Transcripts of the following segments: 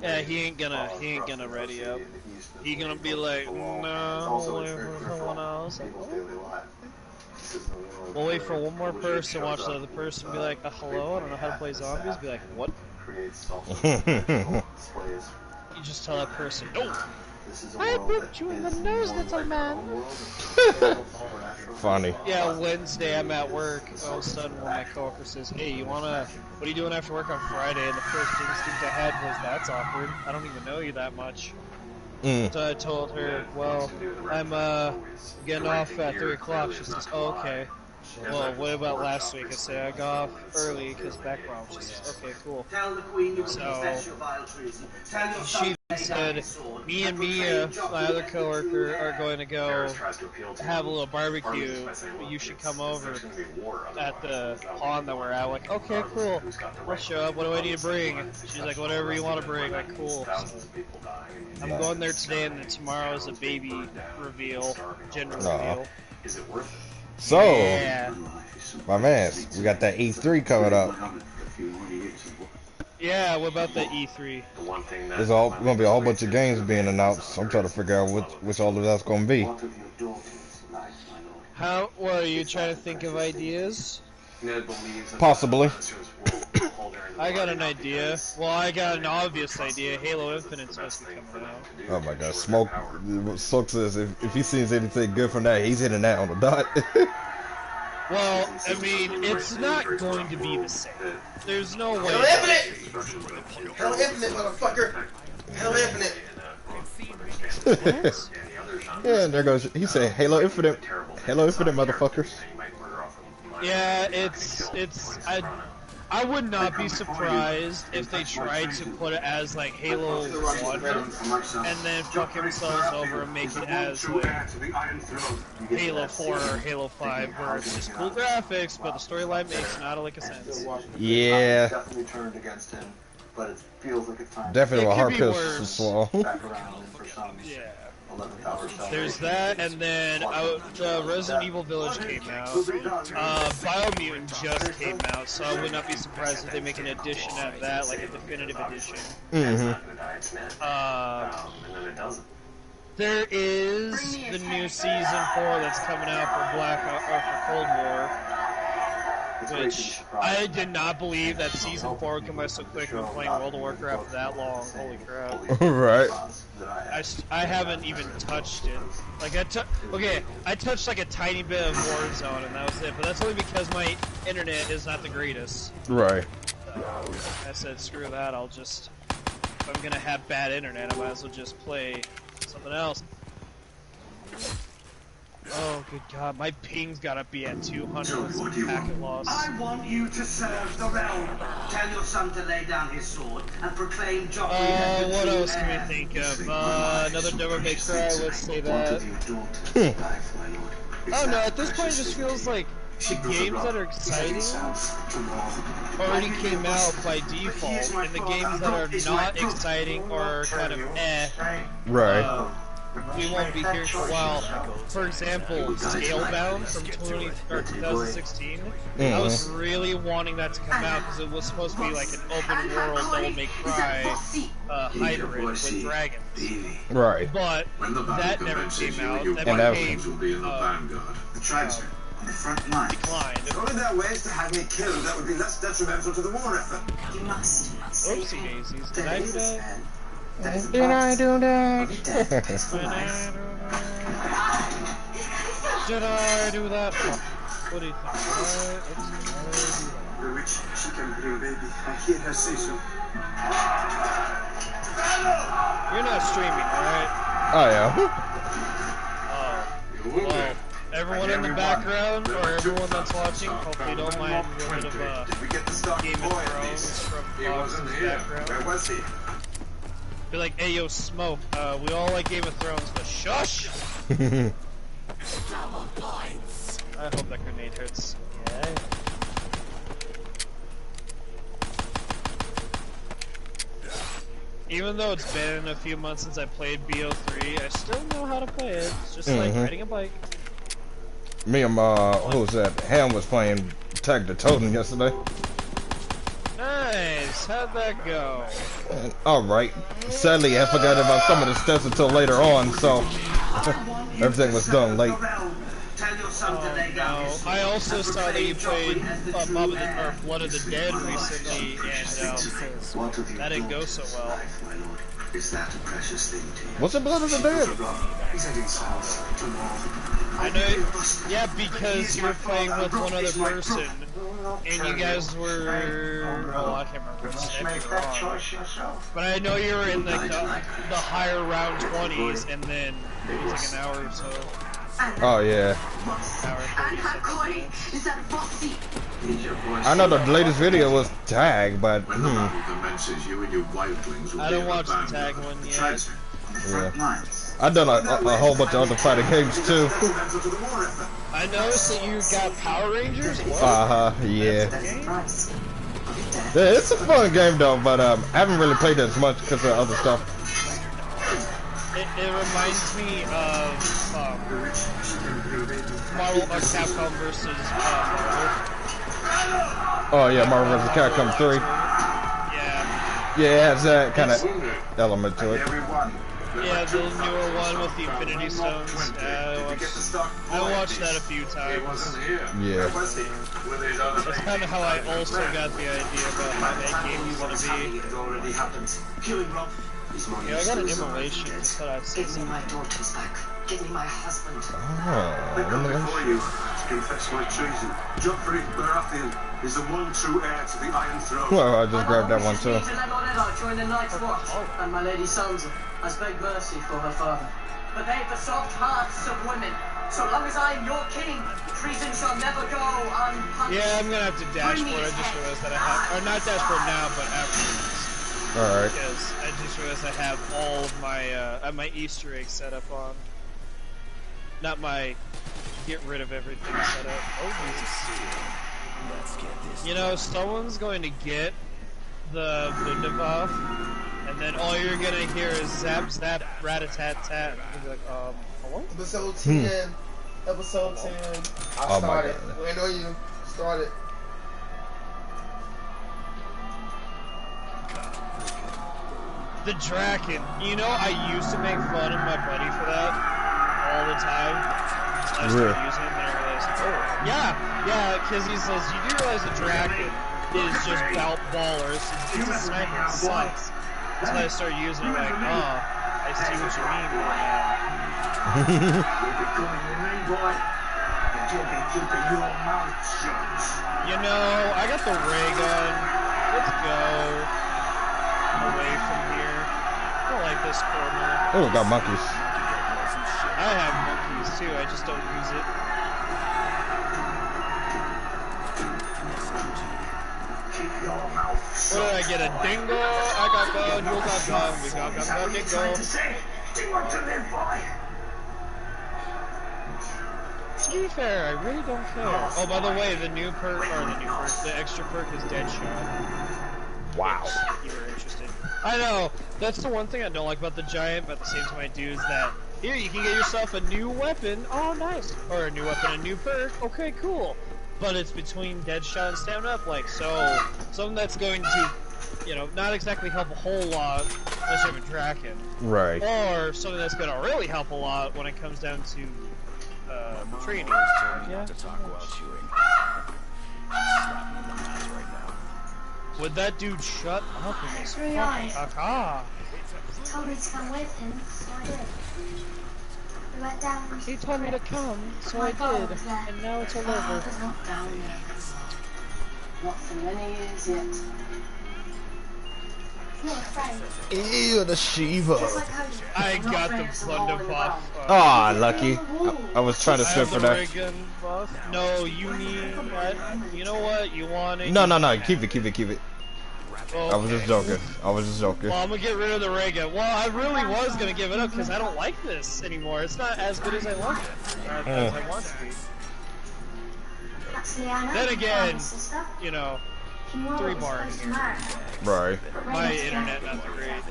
Yeah, he ain't gonna ready up. He gonna be like, no, we'll wait for someone else. Like, we'll wait for one more person, watch the other person be like, hello, I don't know how to play zombies. Be like, what? You just tell that person, no! I put you in the nose, little man! Funny. Yeah, Wednesday I'm at work, all of a sudden one of my coworkers says, hey, what are you doing after work on Friday? And the first instinct I had was, that's awkward. I don't even know you that much. So I told her, well, I'm getting off at 3 o'clock. She says, oh, okay. Well, what about last week? I said, I got off early because background. She says, okay, cool. So, she said, me and Mia, my other coworker, are going to go have a little barbecue. You should come over at the pond that we're at. I'm like, okay, cool. I'll show up. What do I need to bring? She's like, whatever you want to bring. Like, cool. So, I'm going there today, and then tomorrow is a baby reveal, gender reveal. So, yeah. my man, we got that E3 coming up. Yeah, what about the E3? There's gonna be a whole bunch of games being announced. I'm trying to figure out which all of that's gonna be. What are you trying to think of ideas? Possibly. I got an idea. Well, I got an obvious idea. Halo Infinite's supposed to be coming out. Oh my god, Smoke says if he sees anything good from that, he's hitting that on the dot. Well, I mean, it's not going to be the same. There's no way. Halo Infinite! Halo Infinite, motherfucker! Halo Infinite! Yeah, and there goes. He said Halo Infinite. Halo Infinite, motherfuckers. Yeah, I would not be surprised if they tried to put it as like Halo 1 and then fuck themselves over and make it as like Halo 4 or Halo 5 where it's just cool graphics but the storyline makes not a lick of sense. Yeah. Definitely a hard pill to swallow. Yeah. There's that, and then Resident Evil Village came out. Biomutant just came out, so I would not be surprised if they make an edition out of that, like a definitive edition. There is the new Season 4 that's coming out for for Cold War, which I did not believe that Season 4 would come out so quick when playing World of Warcraft for that long. Holy crap. Right. I haven't even touched it. Like, I touched like a tiny bit of Warzone and that was it, but that's only because my internet is not the greatest. Right. I said, screw that, if I'm gonna have bad internet, I might as well just play something else. Oh, good God, my ping's gotta be at 200 with some packet loss. I want you to serve the realm. Tell your son to lay down his sword and proclaim Joffrey as the what true else can heir. we think of? Another Devil May Cry, let's say that. Oh no, at this point it just feels like the games that are exciting already came out by default, and the games that are not exciting or kind of Right. We won't be here for a while. For example, Scalebound from 2016. I was really wanting that to come out because it was supposed to be like an open world Devil May Cry hybrid with dragons. Right. But that never came out. That became The front line. declined. The only that way is to have me killed. That would be less detrimental to the war effort. You must. Oopsie daisies. Did I do that? Did I do that? Did I do that? What do you think? The witch, she can bring baby. I hear her say so. You're not streaming, alright? I am. Oh. Well, everyone in the background, or everyone that's watching, hopefully don't mind a little bit of Game of Thrones from Fox's background. Where was he? Be like, hey yo, Smoke, we all like Game of Thrones, but shush! I hope that grenade hurts. Yeah. Even though it's been a few months since I played BO3, I still know how to play it. It's just like riding a bike. Me and who was that? Ham was playing Tag the Totem yesterday. Nice. How'd that go? Alright. Sadly, I forgot about some of the steps until later on, so everything was done late. Oh, no. I also saw that you played Blood of the Dead recently, and that didn't go so well. Is that a precious thing to you? What's the Blood of the Dead? He's heading south to north. I know, yeah, because you were playing with one other person, and you guys were, oh, I can't remember which Make step that you were on. choice yourself. But I know you were in like the higher round 20s, and then it was like an hour or so. Oh, yeah. I know the latest video was tag, but I don't watch the tag one yet. yeah. I've done a whole bunch of other fighting games too. I noticed that you got Power Rangers. Yeah. Yeah, it's a fun game though, but I haven't really played it as much because of other stuff. It reminds me of Marvel or Capcom versus Marvel. Oh yeah, Marvel vs. Capcom 3. Yeah. Yeah, it has that kind of element to it. Yeah, the newer one with the Infinity Stones. I watched that a few times. Yeah. That's kind of how I also got the idea about how that game is going to be. Yeah, I got an immolation. That's what I've seen. Give me my daughters back. Give me my husband. Oh, you to confess my treason. Joffrey Baratheon is the one true heir to the Iron Throne. well, I just grabbed that one too. Join the Night's Watch, and my lady Sansa has begged mercy for her father. But they've the soft hearts of women. So long as I'm your king, treason shall never go unpunished. Yeah, I'm gonna have to dashboard. I just realized that I have, or not dashboard now, but afterwards. Alright. Because I just realized I have all of my Easter eggs set up on. Not my get rid of everything set up. Oh Jesus. You know, someone's going to get the buff, and then all you're gonna hear is zap zap rat-a-tat-tat. And be like, hello? Episode 10. Episode 10. I started. I know you started. The Draken. You know, I used to make fun of my buddy for that all the time. I started using it, and I realized, oh, yeah, because he says, you do realize the Draken is just ballers. It's a sniper. It sucks. That's why I started using it, like, oh, I see what you mean by You know, I got the ray gun. Let's go away from here. I don't like this corner. Oh, got monkeys. I have monkeys too, I just don't use it. What did I get? A dingo? I got gun, you got gun, we got dingo. To be fair, I really don't care. Oh, by the way, the extra perk is Deadshot. Wow. You were interested. I know, that's the one thing I don't like about the Giant, but at the same time I do is that, here, you can get yourself a new weapon, oh nice, or a new weapon, a new perk, okay, cool. But it's between Deadshot and Stand Up, like, so, something that's going to, you know, not exactly help a whole lot, unless you have a Draken. Right. Or something that's gonna really help a lot when it comes down to, training. Yeah. To talk while chewing. Would that dude shut up in his fucking caca? He told me to come with him, so I did. We went down. He told me to come, so I did, and now it's all over. Father's not down there. Not for many years yet. He's not afraid. Ew, the Shiva. Just like how I got the plunder buff. Ah, lucky. I was trying to I strip have for the that. ray gun buff. No, you need. You know what? You want it? No, keep it. Okay. I was just joking. Well, I'm gonna get rid of the ray gun. Well, I really was gonna give it up because I don't like this anymore. It's not as good as I want it. As I want it to be. Actually, I know. Then again, my sister. you know, He 3 was bars supposed to here. marry. Right. But My Raymond's internet, dead. not the great.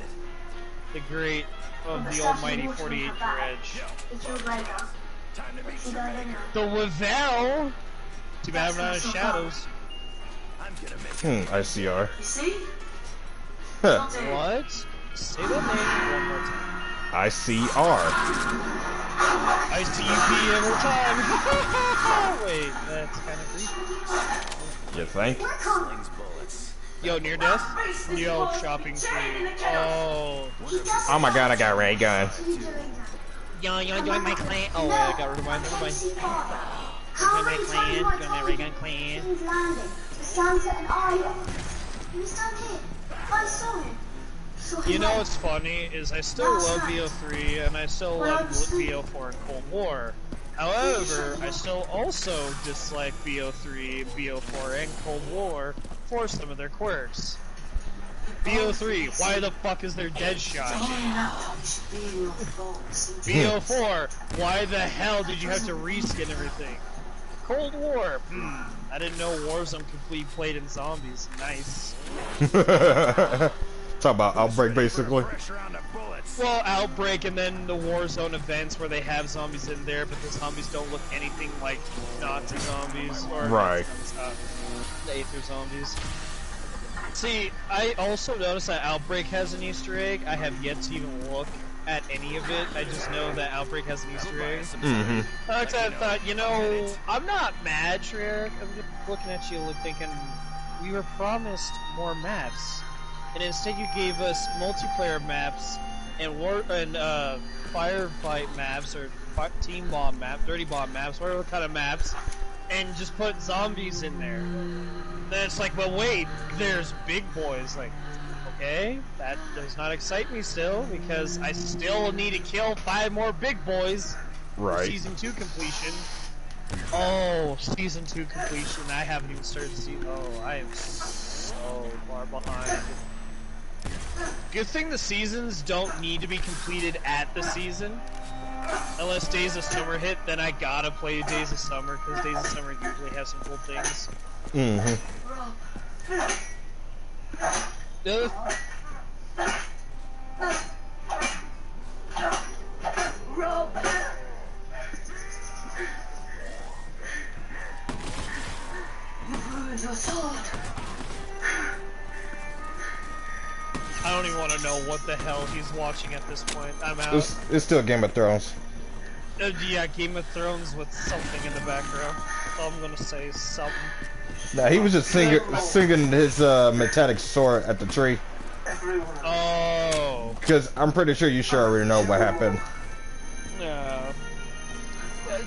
The great of But the stuff almighty he wouldn't 48 have back. edge. He killed Rhaegar. He died anyway. The Wavell! Too bad I'm not in shadows. ICR. You see? Huh. What? Say that name one more time. ICR. ICP every time. Wait, that's kind of creepy. You think? Yo, near death? Yo, shopping free. Oh. Oh my god, I got a ray gun. Yo, join my clan. Oh, wait, I got rid of mine. Never mind. Join my clan. Join my ray gun clan. Santa and I, he was down here. I saw him. You know what's funny is I still love BO3 and I still love BO4 and Cold War. However, I still also dislike BO3, BO4, and Cold War for some of their quirks. BO3, why the fuck is there dead shot? BO4, why the hell did you have to reskin everything? Cold War, I didn't know Warzone could be played in zombies. Nice. Talk about Outbreak, basically. Well, Outbreak and then the Warzone events where they have zombies in there, but the zombies don't look anything like Nazi zombies or right. The Aether zombies. See, I also noticed that Outbreak has an Easter egg. I have yet to even look at any of it. I just know that Outbreak has an Easter egg. I thought, you know, I'm not mad, Shrek. I'm just looking at you thinking, we were promised more maps. And instead you gave us multiplayer maps and firefight maps or team bomb maps, dirty bomb maps, whatever kind of maps, and just put zombies in there. Then it's like, well, wait, there's big boys. Like, okay, that does not excite me still because I still need to kill 5 more big boys. Right. For Season 2 completion. Oh, Season 2 completion. I haven't even started season. Oh, I am so far behind. Good thing the seasons don't need to be completed at the season. Unless Days of Summer hit, then I gotta play Days of Summer, because Days of Summer usually has some cool things. Rob! You've ruined your sword! I don't even want to know what the hell he's watching at this point. I'm out. It's still Game of Thrones. Yeah, Game of Thrones with something in the background. So I'm gonna say something. Nah, he was just singing his metallic sword at the tree. Oh. Because I'm pretty sure you sure already know what happened. Yeah.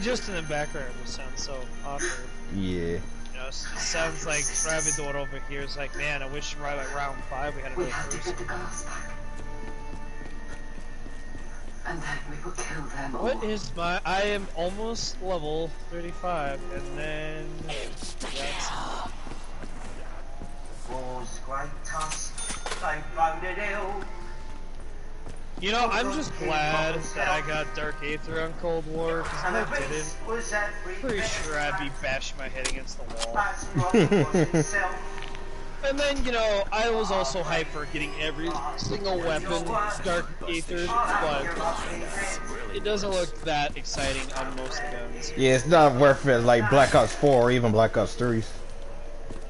Just in the background, it sounds so awkward. Yeah. You know, it sounds like Travidor over here is like, man, I wish right at round 5 we had another person. And then we will kill them all. What is my... I am almost level 35, and then... That's... You know, I'm just glad that I got Dark Aether on Cold War, because if I didn't, pretty sure I'd be bashing my head against the wall. And then, you know, I was also hyped for getting every single weapon Dark Aether, but it doesn't look that exciting on most guns. Yeah, it's not worth it like Black Ops 4 or even Black Ops 3.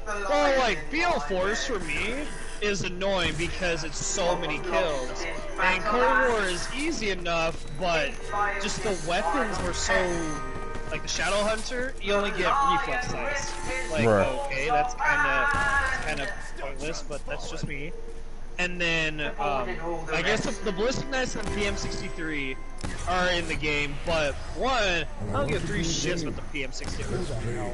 Well, like, BO4s for me is annoying because it's so many kills. And Cold War is easy enough, but just the weapons were so... Like the Shadow Hunter, you only get reflex size. Like, right. Okay, that's kind of pointless, but that's just me. And then, I guess the Ballistic Knights and the PM63 are in the game, but one, I don't give 3 shits with the PM63.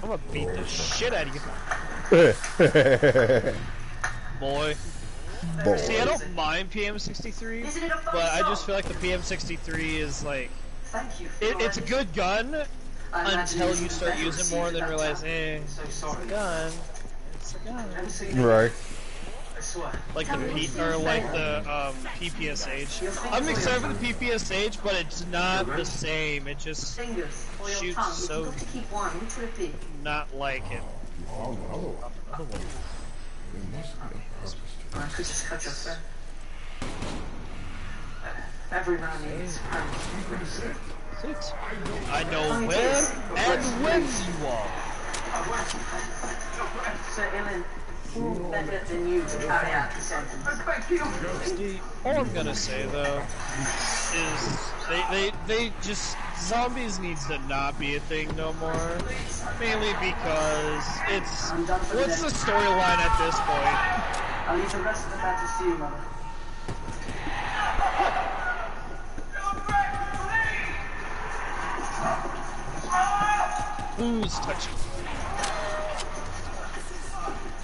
I'm gonna beat the shit out of you. Boy. See, I don't mind PM63, but I just feel like the PM63 is like... It's a good gun until you start using more and then realize, it's a gun. It's a gun. Right. Like the PPSH. I'm excited for the PPSH, but it's not the same. It just shoots so not like it. Every man needs I know where and when you are. Sir Ilan, who better than you to carry out the sentence? Steve, all I'm gonna say though is they just zombies needs to not be a thing no more. Mainly because it's what's the storyline at this point? I'll leave the rest of the matters to you, Mother. Who's touching?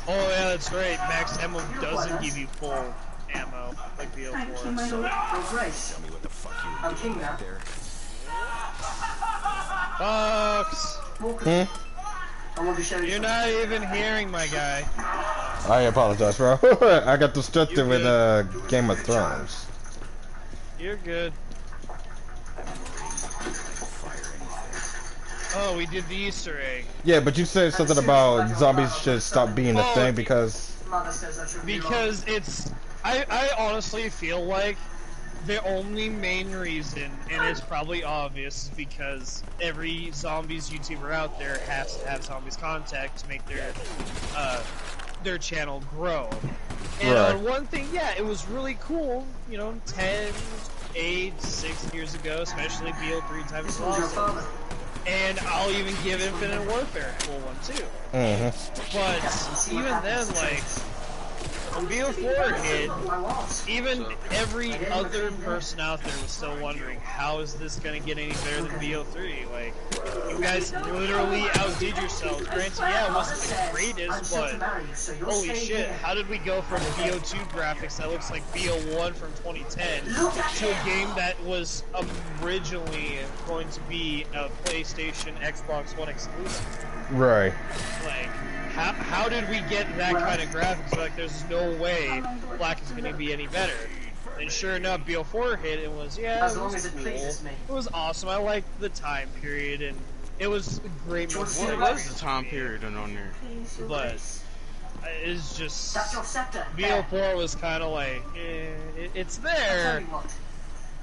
Oh yeah, that's right. Max ammo doesn't give you full ammo like BO4. Thank you, my So. lord. Your Grace. Tell me what the fuck you I'm king now. there. Fox! Walker. I want to show you You're something. not even hearing my guy. I apologize, bro. I got distracted with Game of Thrones. You're good. Oh, we did the Easter egg. Yeah, but you said something about zombies should stop being a thing because... Mother says I should be Because it's... I honestly feel like the only main reason, and it's probably obvious, is because every zombies YouTuber out there has to have zombies contact to make their channel grow. And Right. on one thing, yeah, it was really cool, you know, 10, 8, 6 years ago, especially BO3 times This one's your awesome. father. And I'll even give Infinite Warfare a cool one too. But even then, like, when BO4 hit, I was. even every other person out there was still wondering, how is this gonna get any better than BO3? Like, you guys literally outdid yourselves. Granted, yeah, it wasn't the greatest, but holy shit, how did we go from BO2 graphics that looks like BO1 from 2010 to a game that was originally going to be a PlayStation, Xbox One exclusive? Right. Like, how did we get that kind of graphics? Like, there's no way Black is going to be any better. And sure enough, BO4 hit and was, yeah, As it long was as it cool. pleases me. It was awesome. I liked the time period, and it was a great movie. What was the time period on there? Please, your But grace. it's just... That's your scepter. BO4 was kind of like, it's Tell there, you what.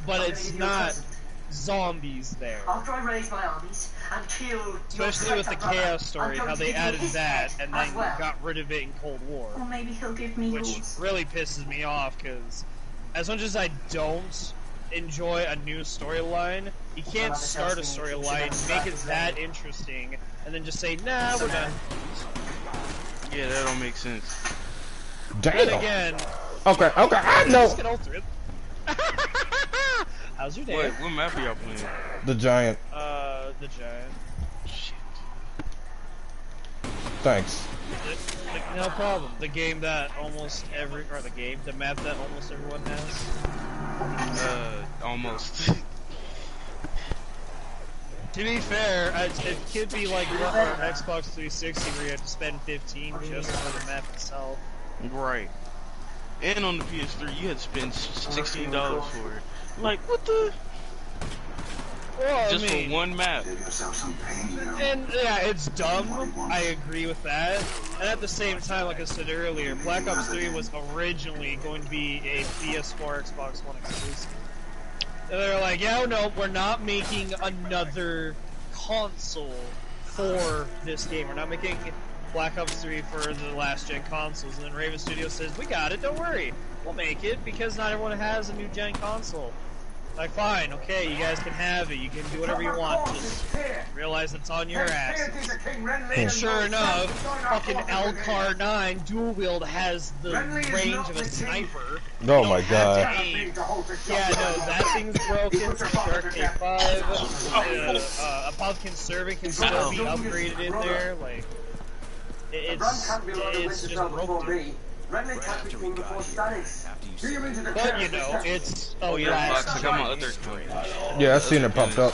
but I'm it's gonna give you a not present. zombies there. After I raise my armies and kill Especially with the Chaos story, how they added that and then got rid of it in Cold War. Or maybe he'll give me Which yours. really pisses me off, because as much as I don't enjoy a new storyline, you can't start a storyline, make it that interesting, and then just say, nah, we're done. Yeah, that don't make sense. Then Damn. again, Okay, I know. just get ultra it. How's your day? Wait, what map are y'all playing? The Giant. The Giant. Shit. Thanks. No problem. The game that almost the map that almost everyone has. Almost. To be fair, it could be like our Xbox 360 where you have to spend 15 just for the map itself. Right. And on the PS3, you had to spend $16 for it. Like, what the? Well, Just I mean, for one map. and yeah, it's dumb. I agree with that. And at the same time, like I said earlier, Black Ops 3 was originally going to be a PS4, Xbox One exclusive. And they're like, yeah, no, we're not making another console for this game. We're not making Black Ops 3 for the last gen consoles. And then Raven Studios says, we got it, don't worry. We'll make it because not everyone has a new gen console. Like, fine, okay, you guys can have it. You can do whatever you want. Just realize it's on your ass. And sure enough, fucking Alcar 9 dual wield has the range of a sniper. Oh my god. Yeah, no, that thing's broken. Shark K5. Apothicon Servant can still be upgraded in there. Like, it's just broken. Right after we got here, after you said it. But you know, it's yeah. Fox, I got my other screen. Yeah, I seen it popped up.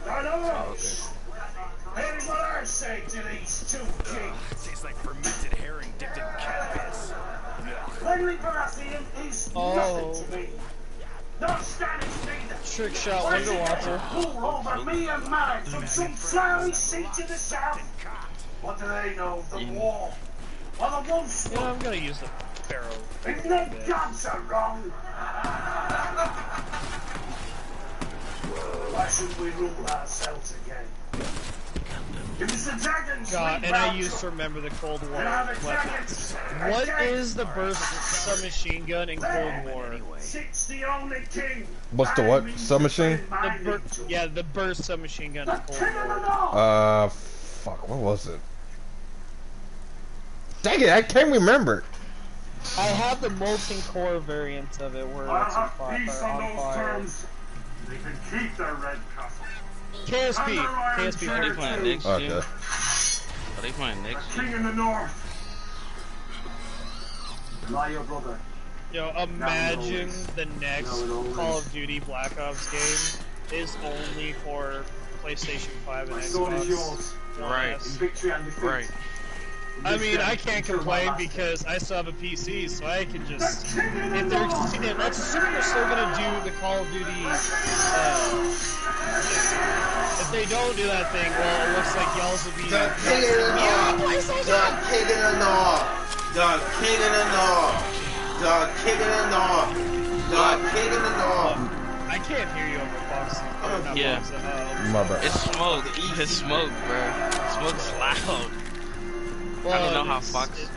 Oh, okay. Here's what I say to these two kings. Tastes like fermented herring dipped in cat piss. Henry Baratheon is nothing to me. Not standing neither. Trick shot Wonder Water. Rule over me and mine from some flowery seat to the south. What do they know of the war? Or the wolf You know, I'm gonna use the Pharaoh. and their gods are wrong. Why should we rule ourselves again? God, and I used to remember the Cold War weapons. What is the burst submachine gun in Cold War? What's the what? Submachine? Yeah, the burst submachine gun in Cold War. Fuck, what was it? Dang it, I can't remember. I have the molten core variant of it where it's on fire. They can keep their red castle. KSP. Are they playing next Okay. gen? Are they playing next King gen? in the north. Am I your brother? Yo, imagine the next Call of Duty Black Ops game is only for PlayStation 5 and My sword is Xbox. yours. Right. In victory and defeat. Right. I mean, I can't complain because I still have a PC, so I can just, if they're, let's assume they're still gonna do the Call of Duty, if they don't do that thing, well, it looks like y'all's will be, The king of the north. The king of the north. The king of the north. The king of the north. The king of the north. I can't hear you over Fox. Yeah. My bad. It's smoke. It's smoke, bro. Smoke's loud. Well, I don't know how Fox.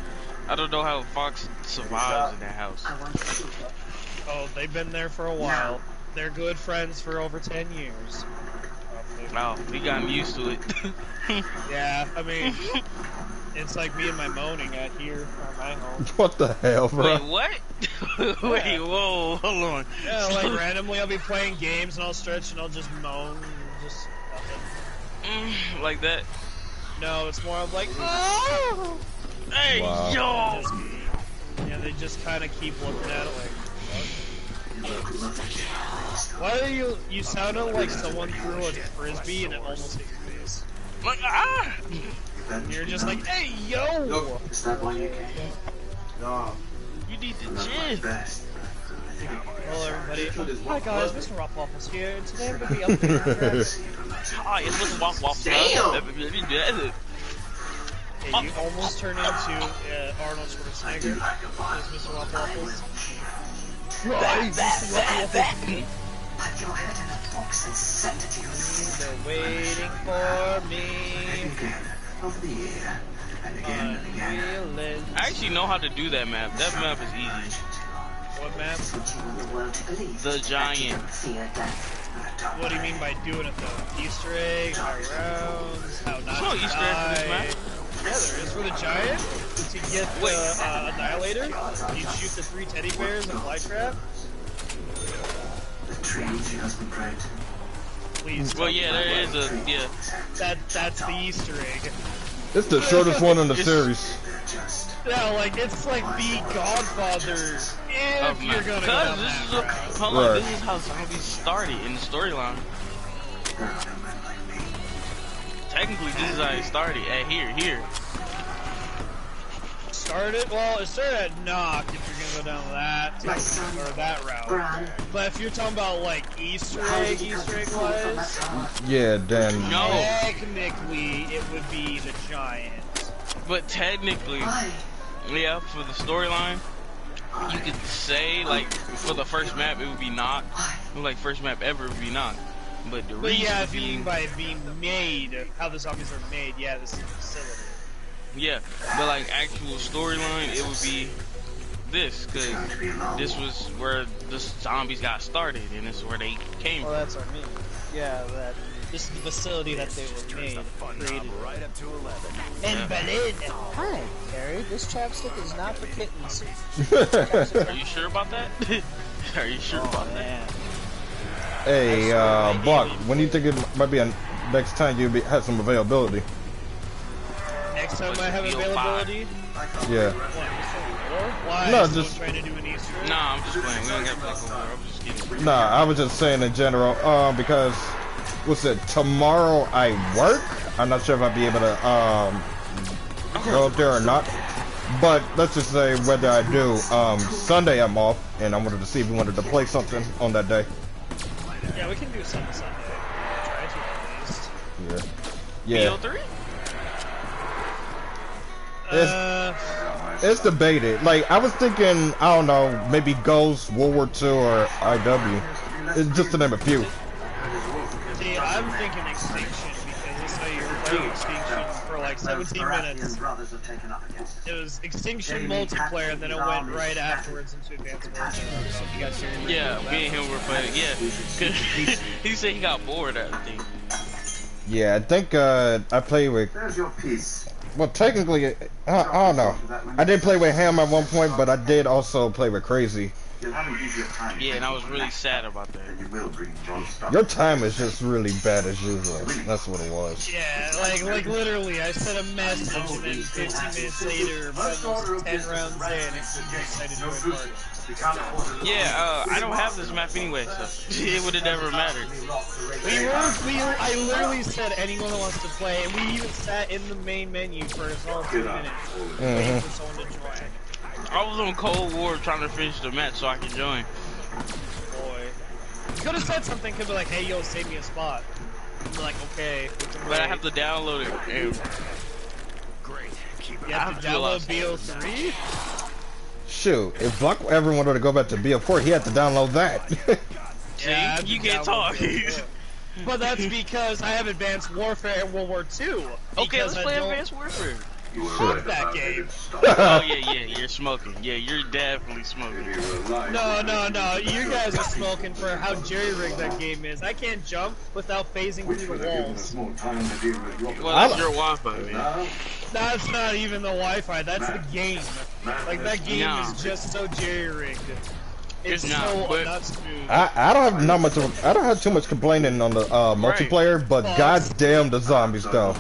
I don't know how Fox survives in that house. Oh, they've been there for a while. They're good friends for over 10 years. Wow, we got used to it. Yeah, I mean, it's like me and my moaning at here at my home. What the hell, bro? Wait, what? Wait, whoa, hold on. Yeah, like randomly I'll be playing games and I'll stretch and I'll just moan and just nothing. Like that. No, it's more of like, oh! Hey, Wow. yo! Yeah, they just kind of keep looking at it like, what? Why are you sounded like someone threw a frisbee and it almost hit your face. Like, ah! And you're just like, hey, yo! Is that why you came? No. You need to chill. Hello everybody. Hi guys, Mr. Rock Waffles here, and today I'm going to be updating Hi, it's Mr. Waffle Waffle. Damn! Hey, you almost turned into Arnold Schwarzenegger as Mr. Waffle Waffles. Right, Mr. Waffle Waffles. Put your head in a box and send it to your They're waiting for me. Over the year, and again and again. I actually know how to do that map. That map is easy. What map? The Giant. What do you mean by doing it though? Easter eggs, how rounds, how not There's no to Easter egg for this die. map. Yeah, there is for the giant. To get the Annihilator, you shoot the 3 teddy bears and flytrap. The tree she has been great. Please. Well, yeah, there is a, yeah. That's the Easter egg. It's the shortest one in the series. Yeah, like it's like the Godfather. If you're gonna go down that route. Hold on, this is how zombies started in the storyline. Technically, this is how it started. At here. Well, it started at Knock if you're gonna go down that or that route. But if you're talking about like Easter egg wise, Yeah, then. No. technically it would be the giant. But technically, yeah, for the storyline, you could say, like, for the first map, it would be Knock. Like, first map ever would be Knock. But the reason yeah, if you being, mean by being made, how the zombies are made, yeah, this is the facility. yeah, but like actual storyline, it would be this, because this was where the zombies got started, and this is where they came Well, from. that's what I mean. Yeah, that this is the facility that they were made, created. Right up to 11. In Berlin. Hi, Harry. This chapstick is not for kittens. Are you sure about that? Are you sure about that? Hey, Buck, when do you think it might be next time you have some availability? Next time I have availability. Yeah. Why? No, Is someone just- trying to do an Easter egg? Nah, I'm just playing. We don't got to play over. I'm just kidding. Nah, I was just saying in general, because, what's it, tomorrow I work? I'm not sure if I'll be able to, go up there or not. But, let's just say whether I do, Sunday I'm off, and I wanted to see if we wanted to play something on that day. Yeah, we can do something Sunday. Try to at least. Yeah. BO3? It's debated. Like, I was thinking, I don't know, maybe Ghost, World War II, or IW. It's just to name a few. See, I'm thinking Extinction because that's how you're playing Extinction for like 17 minutes. It was Extinction multiplayer, and then it went right afterwards into Advanced Warfare. Yeah, me and him were playing. Yeah, cause he said he got bored. I think. Yeah, I think I played with. There's your piece. Well, technically, I don't know. I did play with Ham at one point, but I did also play with Crazy. Yeah, and I was really sad about that. Your time is just really bad as usual. That's what it was. Yeah, like literally, I sent a message, and then 15 minutes later, almost 10 rounds in, and decided to join party. Yeah, I don't have this map anyway, so it would have never mattered. I literally said anyone who wants to play, and we even sat in the main menu for a solid 2 minutes, waiting for someone to join. I was on Cold War trying to finish the match so I could join. Boy. You could have said something, could be like, hey, yo, save me a spot. I'm like, okay. But I have to download it. And great. You have to download BO3? Shoot, if Block ever wanted to go back to BO4, he had to download that. Yeah, you can't talk. But that's because I have Advanced Warfare and World War II. Okay, let's play Advanced Warfare. Fuck that game. Oh yeah, you're smoking. Yeah, you're definitely smoking. No, you guys are smoking for how jerry-rigged that game is. I can't jump without phasing through the walls. Well, that's your Wi-Fi, man. That's not even the Wi-Fi, that's the game. Like, that game is just so jerry-rigged. It's not, so but not smooth. I don't have too much complaining on the multiplayer, but goddamn the zombies though.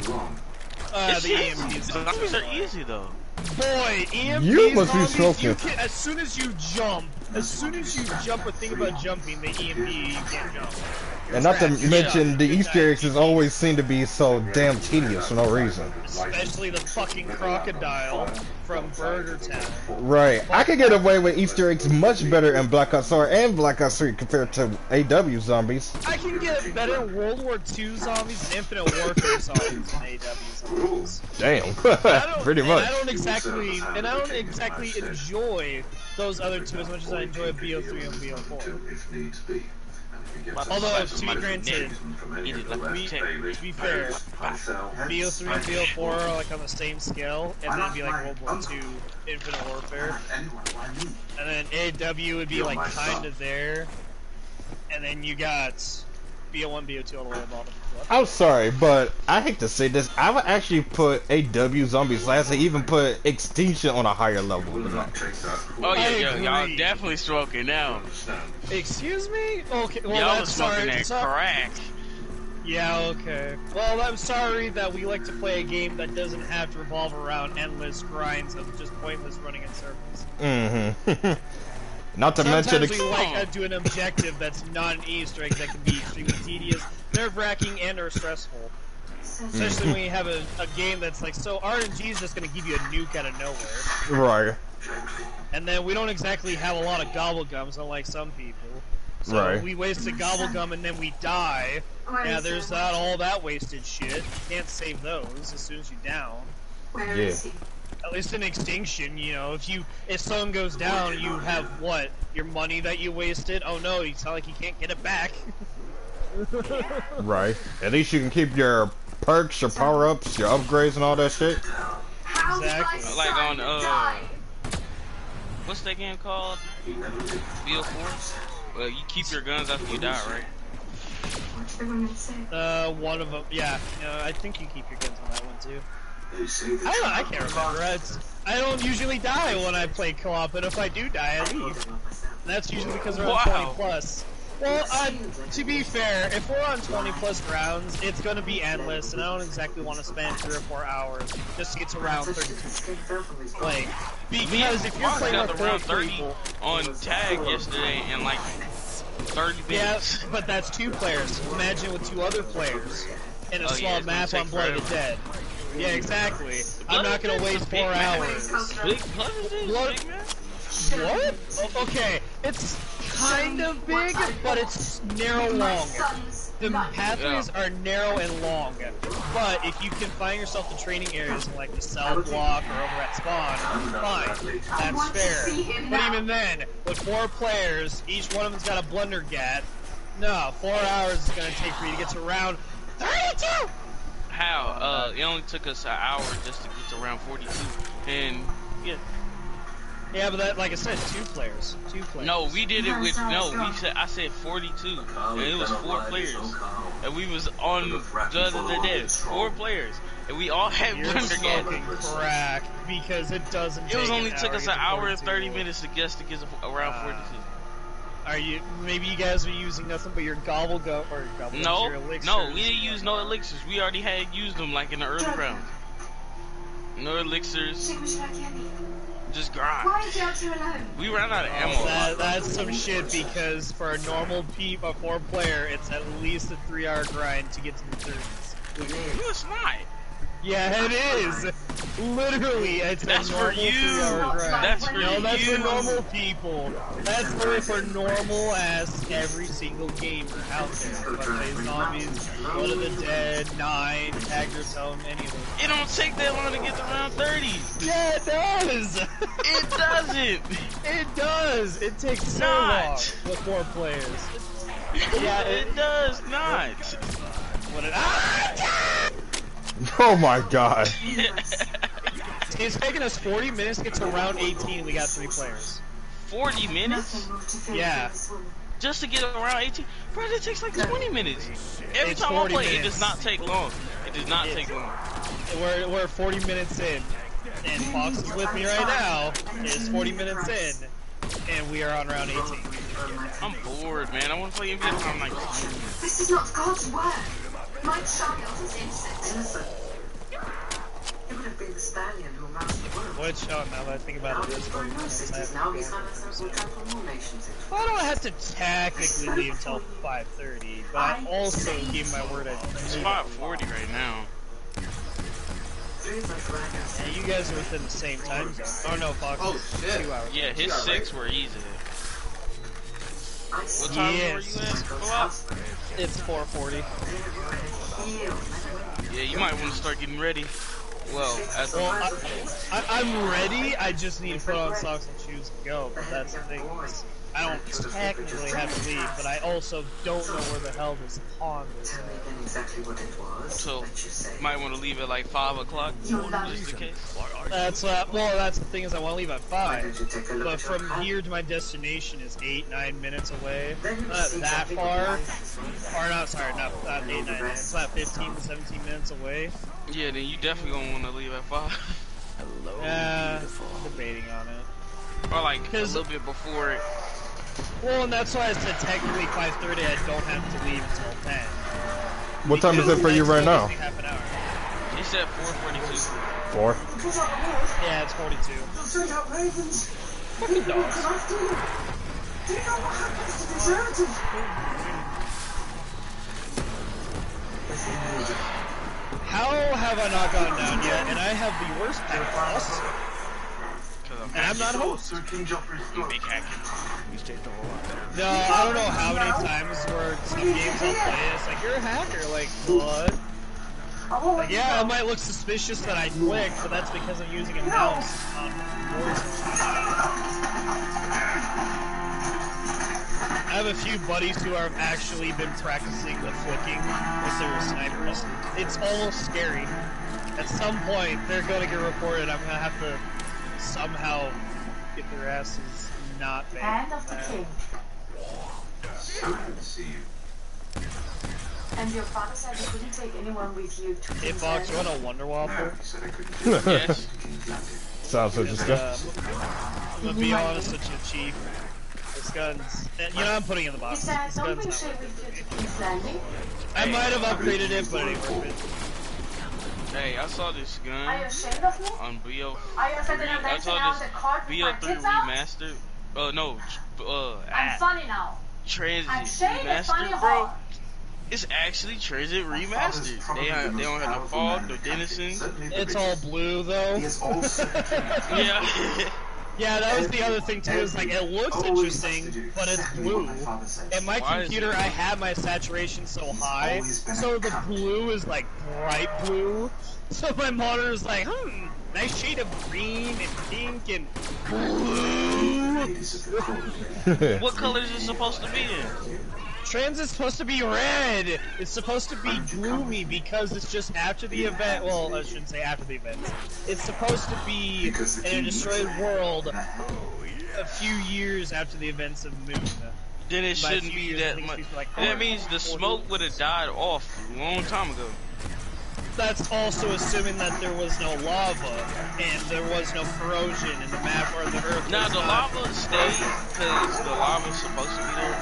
The EMPs. Zombies are easy though. Boy, EMPs, you must be zombies, smoking. as soon as you jump or think about jumping, the EMP, you can't jump. And not to mention, the Easter eggs has always seemed to be so damn tedious for no reason. Especially the fucking crocodile from Burger Town. Right. I could get away with Easter eggs much better in Black Ops 4 and Black Ops 3 compared to AW zombies. I can get better World War II zombies and Infinite Warfare zombies than AW zombies. Damn. Pretty much. I don't exactly enjoy those other two as much as I enjoy BO3 and BO4. Although, to be granted, to be fair, BO3 and BO4 are like on the same scale, and then it'd be like World War II, Infinite Warfare, and then AW would be like kinda there, and then you got BO1, BO2 all the way at the bottom. I'm sorry, but I hate to say this, I would actually put AW zombies last and even put Extinction on a higher level than that. Oh yeah, y'all definitely smoking now. Excuse me? Okay, well y'all that's smoking that crack. Yeah, okay. Well, I'm sorry that we like to play a game that doesn't have to revolve around endless grinds of just pointless running in circles. Mm-hmm. Not to mention we like to do an objective that's not an Easter egg that can be extremely tedious, nerve-wracking, and or stressful. Especially when you have a game that's like, so RNG is just going to give you a nuke out of nowhere. Right. And then we don't exactly have a lot of gobblegums, unlike some people. So we wasted gobblegum and then we die. Yeah, there's not all that wasted shit. You can't save those as soon as you down. Yeah. At least in Extinction, you know, if someone goes down, you have what? Your money that you wasted? Oh no, it's not like you can't get it back. Right. At least you can keep your perks, your power-ups, your upgrades, and all that shit. Exactly. Like on, what's that game called? BO4? Well, you keep your guns after you die, right? One of them, yeah. I think you keep your guns on that one too. I don't know, I can't remember. I don't usually die when I play co-op, and if I do die, I leave. And that's usually because we're on 20 plus. Well, to be fair, if we're on 20 plus rounds, it's gonna be endless, and I don't exactly want to spend 3 or 4 hours just to get to round 32. Like, because if you're playing with 4 people on tag yesterday and like 30 minutes. Yeah, but that's 2 players. Imagine with 2 other players in a small map on Blood and Dead. Yeah, exactly. I'm not gonna waste 4 hours. What? Okay, it's kind of big, but it's narrow long. The pathways are narrow and long, but if you can find yourself in training areas in like the cell block or over at spawn, fine, that's fair. But even then, with 4 players, each one of them's got a blunder gat. No, 4 hours is gonna take for you to get to round 32. How? It only took us an hour just to get to round 42, and yeah. Yeah, but that, like I said, two players. No, we did it with I said 42, and it was 4 players, and we was on the other day 4 players, and we all had You're smoking crack because it doesn't. It was only took us an hour and 30 minutes to get around 42. Are you? Maybe you guys are using nothing but your gobble or gobble. No, your elixirs. no, we didn't use no elixirs. We already had used them like in the early rounds. No elixirs. Just grind. Why is Yeltsin alone? We ran out of ammo. That's some shit because for a normal 4 player, it's at least a 3-hour grind to get to the 30s. No, it's not. Yeah, it is. Literally, it's that's a normal for you. 3-hour grind. That's for no, that's you. for normal people. That's for normal ass every single gamer out there. But play Zombies, Blood of the Dead, 9, Tagger's Home, any of those. It don't take that long to get to round 30. Yeah, it does. It doesn't. It does. It takes so long with 4 players. Yeah, it does not. What it? Oh my god. It's taking us 40 minutes to get to round 18 and we got 3 players. 40 minutes? Yeah. Just to get around 18? Bro, it takes like 20 minutes. Every time I play, it does not take long. It does not take long. We're 40 minutes in. And Fox is with me right now. It's 40 minutes in. And we are on round 18. I'm bored, man. I want to play NBA Time like This is not God's word. My child is innocent. It would have been the stallion who mounted the world. What shot now that I think about it this Now he's had us will transformations. Well, I don't have to technically leave until 5:30, but I also gave my word at it's 5:40 right now. Yeah, you guys are within the same time zone. Oh no, Fox. Oh shit. 2 hours. Yeah, his 6 were easy. What time were you at? It's 4:40. Yeah, you might want to start getting ready. Well, I'm ready. I just need to put on socks and shoes and go. But that's the thing. I don't technically have to leave, but I also don't know where the hell this pond is. So, might want to leave at like 5 o'clock, just in case. That's that's the thing is I want to leave at 5, but from here to my destination is 8-9 minutes away. Not that far, or not not 8-9 minutes. It's about 15-17 minutes away. Yeah, then you definitely gonna want to leave at 5. Yeah, debating on it. Or like a little bit before it. Well, and that's why I said technically 5:30. I don't have to leave until 10. What time is it for you right now? Half an hour. He said 4:42. 4? Yeah, it's 42. Fucking dogs. Do you know what happens to deserters? How have I not gone down yet? And I have the worst pack loss. And I'm not host. You big hacking. No, I don't know how many times where some games I'll play it's like, you're a hacker, like, what? Like, yeah, it might look suspicious that I clicked, but that's because I'm using a mouse on I have a few buddies who have actually been practicing the flicking with their snipers. It's almost scary. At some point, they're gonna get reported. I'm gonna have to somehow get their asses not banned. Hand of the king. And your father said you couldn't take anyone with you to Hey Fox, you want a Wonder Waffle? Yes. Sounds interesting. I'm gonna be honest with you, Chief. This gun's... You know, I'm putting it in the box. Is there This something gun's share not with you to King's Landing? I might have upgraded it, but it ain't worth it. Hey, I saw this Are you gun ashamed of me? on BO3. Are you offended I'm I dancing saw around this the court with my BO3 tits out? remastered. I'm funny now. Transit I'm Shane the funny remastered, bro. whore. It's actually Transit remastered. They don't have no fog, no denizen. It's all blue, though. Yeah. Yeah, that was the other thing, too, is like, it looks interesting, but it's blue. In my computer, I have my saturation so high, so the blue is, like, bright blue. So my monitor is like, nice shade of green and pink and blue. What color is it supposed to be in? Transit's supposed to be red. It's supposed to be gloomy because it's just after the event. Well, I shouldn't say after the event. It's supposed to be in a destroyed world a few years after the events of Moon. Then it shouldn't be that much. That means the smoke would have died off a long time ago. That's also assuming that there was no lava and there was no corrosion in the map or the Earth. Now the lava stayed because the lava's supposed to be there.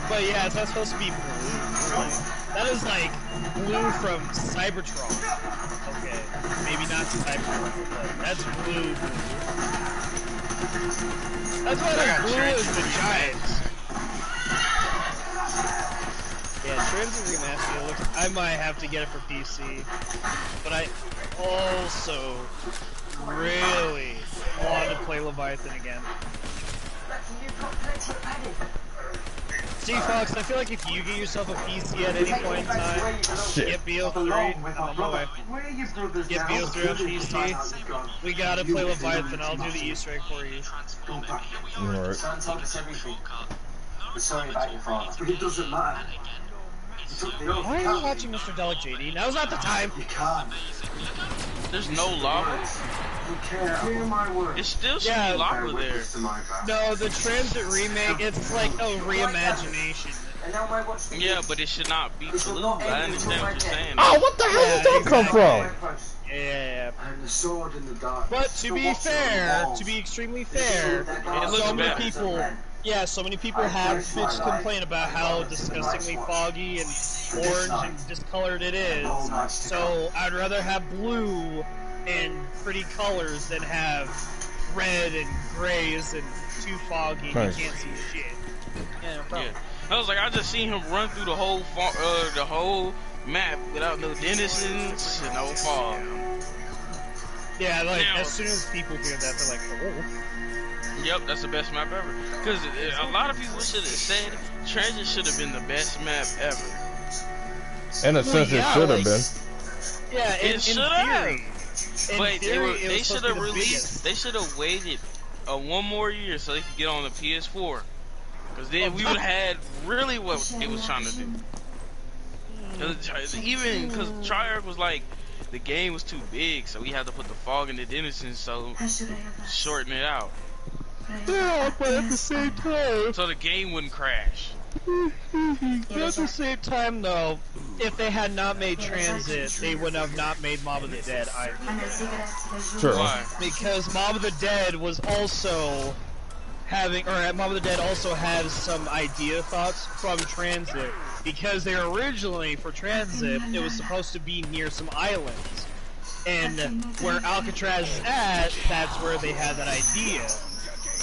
But yeah, it's not supposed to be blue. That is like blue from Cybertron. Okay, maybe not Cybertron, but that's blue. That's why they're blue as the Giants. Yeah, Transit Remastered looks. I might have to get it for PC, but I also really want to play Leviathan again. Steve Fox, I feel like if you get yourself a PC at any point in time, get BO3, I'm on my way. Get BO3 on PC, we gotta play Leviathan, I'll do the Easter egg for you. Alright. We're sorry about your father. But it doesn't matter. Why are you watching Mr. Delic, JD? Now's not the time! You can't. There's no lava. Hear my word. It still should be lava there. No, the Transit remake, it's like a reimagination. Yeah, but it should not be blue. I understand what you're saying. Oh, what the hell did that come from? Yeah. And the sword in the dark. But to be fair, to be extremely fair, so many people... Yeah, so many people have bitched complain about how disgustingly foggy and orange and discolored it is. So I'd rather have blue and pretty colors than have red and grays and too foggy and you can't see shit. Yeah, no problem. Yeah. I was like, I just seen him run through the whole map without no denizens and no fog. Yeah, like as soon as people hear that, they're like, oh. Yep, that's the best map ever. Because a lot of people should have said Transit should have been the best map ever. In a sense, it should have been. Yeah, it should have. But theory, they should have released. They should have waited one more year so they could get on the PS4. Because then we would have had really what it was trying to do. Even because Treyarch was like, the game was too big, so we had to put the fog in the denizens, so shorten it out. Yeah, but at the same time... So the game wouldn't crash. But at the same time, though, if they had not made Transit, they would have not made Mob of the Dead either. Sure. Why? Because Mob of the Dead was also having... Or Mob of the Dead also has some idea thoughts from Transit. Because they originally, for Transit, it was supposed to be near some islands. And where Alcatraz is at, that's where they had that idea.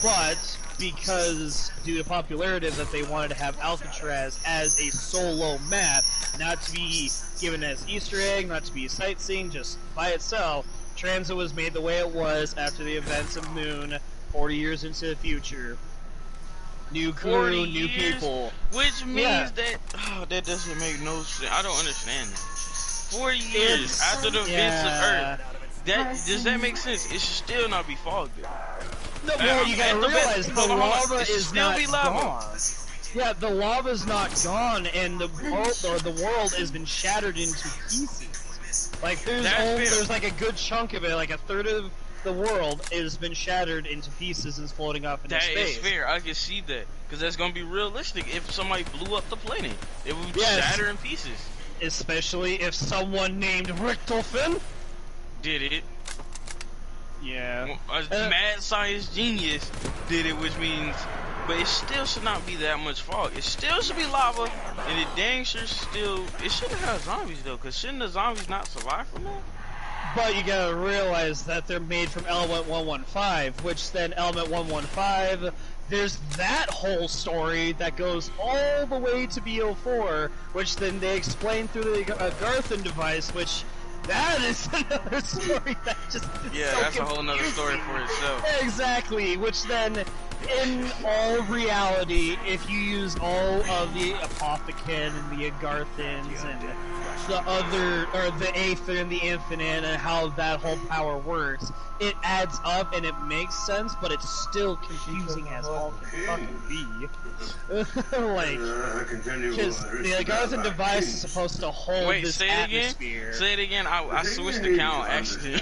But because due to popularity that they wanted to have Alcatraz as a solo map, not to be given as Easter egg, not to be sightseeing, just by itself, Transit was made the way it was after the events of Moon, 40 years into the future. New crew, new people. Which means that that doesn't make no sense. I don't understand that. 40 years after the events of Earth. Does that make sense? It should still not be fogged. No, well, you gotta realize the lava is not gone. Yeah, the lava's not gone, and the world has been shattered into pieces. Like there's like a good chunk of it, like a third of the world has been shattered into pieces and is floating off into space. That is fair. I can see that because that's gonna be realistic. If somebody blew up the planet, it would shatter in pieces. Especially if someone named Richtofen did it. Yeah. A mad science genius did it, which means, but it still should not be that much fog. It still should be lava, and it dang sure still, it shouldn't have zombies though, because shouldn't the zombies not survive from that? But you gotta realize that they're made from Element 115, which then Element 115, there's that whole story that goes all the way to BO4, which then they explain through the Garthen device, which that is another story that just that's a whole nother story for itself. Exactly, which then in all reality, if you use all of the Apothicon and the Agarthans and the other, or the Aether and the Infinite and how that whole power works, it adds up and it makes sense, but it's still confusing as all can fucking be. Like, because the Agarthan device is supposed to hold this atmosphere. Say it again. I switched the count actually.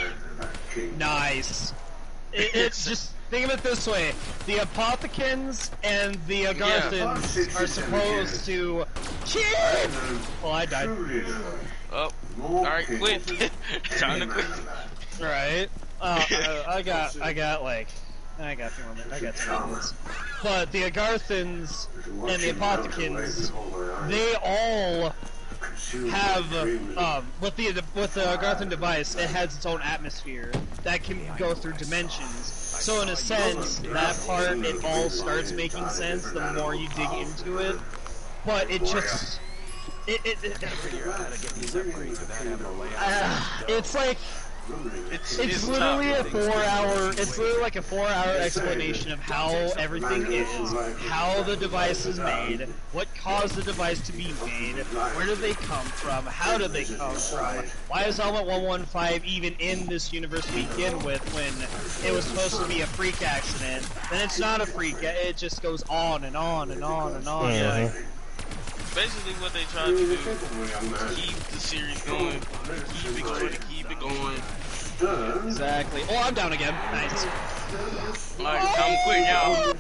Nice. It's just, think of it this way: the Apothicons and the Agarthans are supposed to. Shit! Well, I died. Oh, all right, quit. Time to quit. Right. I got 2 more minutes. I got 2 minutes. But the Agarthans and the Apothicons, they all have with the Agarthan device, it has its own atmosphere that can go through dimensions. So in a sense, that part, it all starts making sense the more you dig into it. But it just it's like it's literally a 4-hour. It's literally like a 4-hour explanation of how everything is, how the device is made, what caused the device to be made, where did they come from, how did they come from, why is Element 115 even in this universe to begin with when it was supposed to be a freak accident? Then it's not a freak. It just goes on and on and on and on. Yeah. Basically, what they try to do is keep the series going, keep it going. Exactly. Oh, I'm down again. Nice. Alright, come quick, y'all.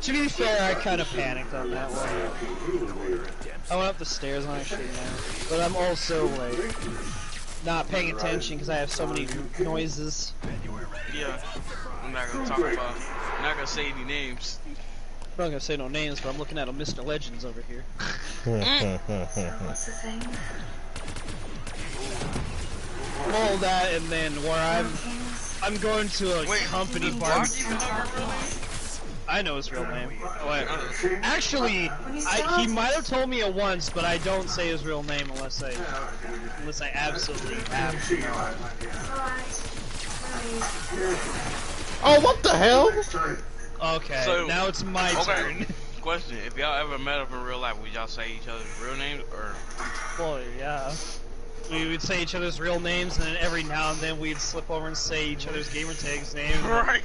To be fair, I kind of panicked on that one. I went up the stairs and I should have, but I'm also like not paying attention because I have so many noises. Yeah, I'm not gonna talk about. I'm not gonna say any names. I'm not gonna say no names, but I'm looking at a Mr. Legends over here. What's the thing? All that, and then where I'm going to a company barbecue. I know his real name. Actually, he might have told me it once, but I don't say his real name unless I absolutely have to know. Oh, what the hell? Okay, so, now it's my turn. Question: if y'all ever met up in real life, would y'all say each other's real names, or? Well, yeah. We would say each other's real names, and then every now and then we'd slip over and say each other's gamer tags names. Right.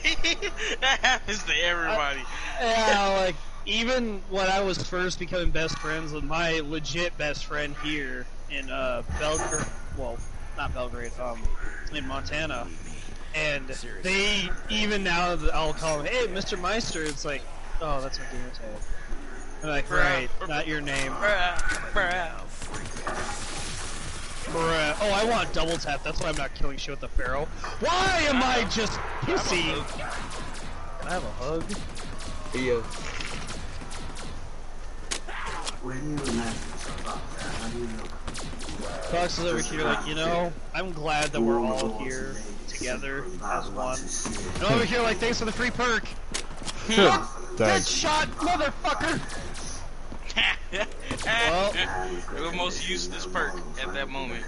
That happens to everybody. Yeah, like even when I was first becoming best friends with my legit best friend here in Belgrade, well, not Belgrade, in Montana. And they, even now, I'll call him, hey, Mr. Meister, it's like, oh, that's my gamer tag. I'm like, right, not your name. Bruh. Oh, I want double tap, that's why I'm not killing shit with the Pharaoh. Why am I just pissy? Can I have a hug? Yeah. Fox is over here like, you know, I'm glad that we're all here together as one. And over here like, thanks for the free perk. Headshot, motherfucker! Well, it was most useless perk at that moment.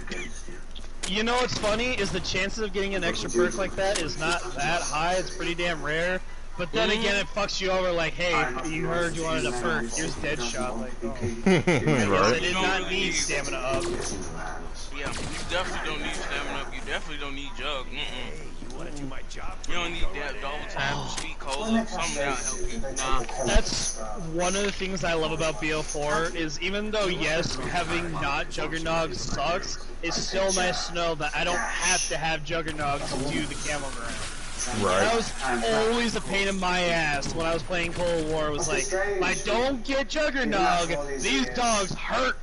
You know what's funny is the chances of getting an extra perk like that is not that high. It's pretty damn rare. But then again, it fucks you over like, hey, you heard you wanted a perk. Here's dead shot. Like, oh. I did not need stamina up. Yeah, you definitely don't need stamina up. You definitely don't need jug. You don't need that double tap, sweet cola, something that'll help you. Nah. That's one of the things I love about BO4 is even though yes, having not Juggernog sucks, it's still nice to know that I don't have to have Juggernog to do the camo grind. Right. That was always a pain in my ass when I was playing Cold War. It was like, if I don't get Juggernog, these dogs hurt.